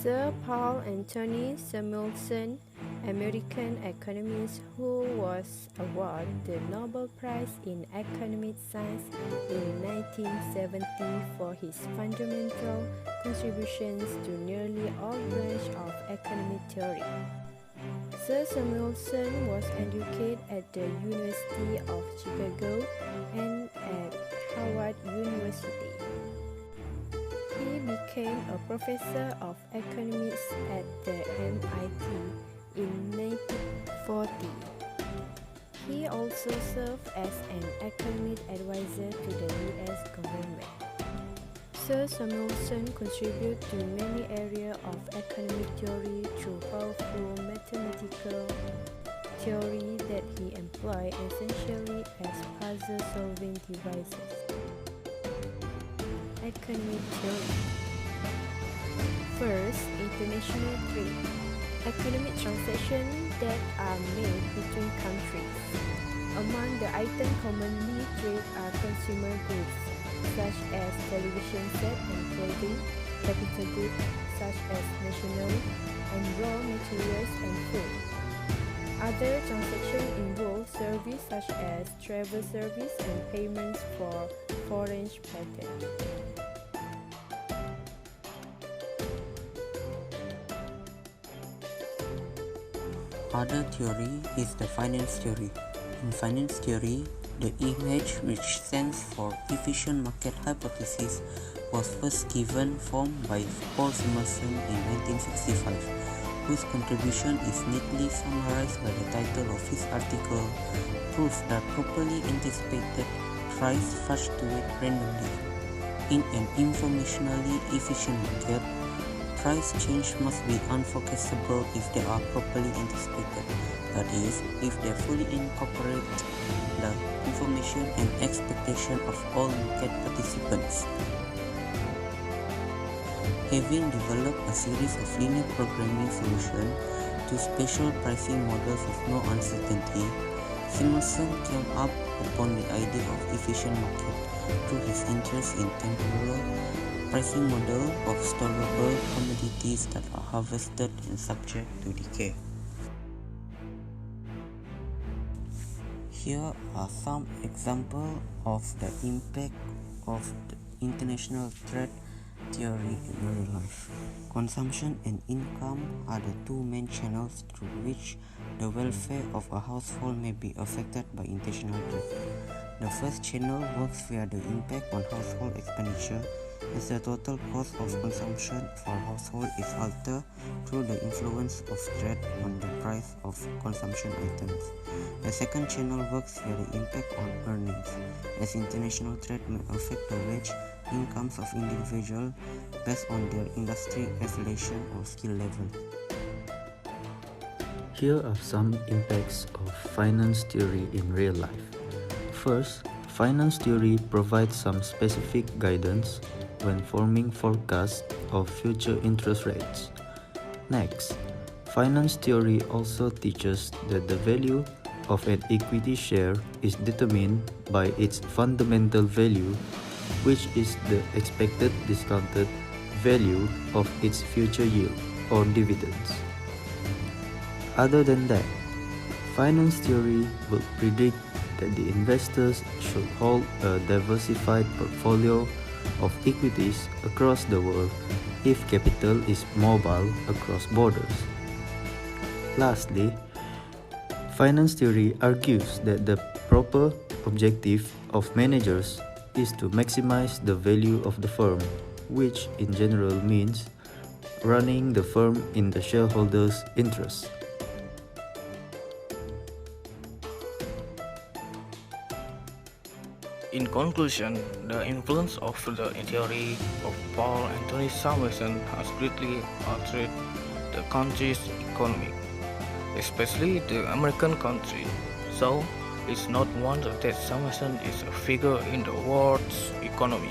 Sir Paul Anthony Samuelson, American economist who was awarded the Nobel Prize in Economic Science in 1970 for his fundamental contributions to nearly all branches of economic theory. Sir Samuelson was educated at the University of Chicago and at Harvard University. He became a professor of economics at the MIT in 1940. He also served as an economic advisor to the U.S. government. Sir Samuelson contributed to many areas of economic theory through powerful mathematical theory that he employed essentially as puzzle-solving devices. Economic theory. First, international trade. Economic transactions that are made between countries. Among the items commonly traded are consumer goods, such as television sets and clothing, capital goods, such as machinery, and raw materials and food. Other transactions involve services such as travel service and payments for foreign patents. Other theory is the finance theory. In finance theory, the image which stands for efficient market hypothesis was first given form by Paul Samuelson in 1965, whose contribution is neatly summarized by the title of his article, Proof that Properly Anticipated Price Fluctuate Randomly. In an informationally efficient market, price change must be unforecastable if they are properly anticipated, that is, if they fully incorporate the information and expectation of all market participants. Having developed a series of linear programming solutions to spatial pricing models with no uncertainty, Samuelson came up upon the idea of efficient market through his interest in temporal pricing model of storable commodities that are harvested and subject to decay. Here are some examples of the impact of the international trade theory in real life. Consumption and income are the two main channels through which the welfare of a household may be affected by international trade. The first channel works via the impact on household expenditure, as the total cost of consumption for a household is altered through the influence of trade on the price of consumption items. The second channel works via the impact on earnings, as international trade may affect the wage incomes of individuals based on their industry affiliation or skill level. Here are some impacts of finance theory in real life. First, finance theory provides some specific guidance when forming forecasts of future interest rates. Next, finance theory also teaches that the value of an equity share is determined by its fundamental value, which is the expected discounted value of its future yield or dividends. Other than that, finance theory will predict that the investors should hold a diversified portfolio of equities across the world if capital is mobile across borders. Lastly, finance theory argues that the proper objective of managers is to maximize the value of the firm, which in general means running the firm in the shareholders' interest. In conclusion, the influence of the theory of Paul Anthony Samuelson has greatly altered the country's economy, especially the American country. So, it's not wonder that Samuelson is a figure in the world's economy.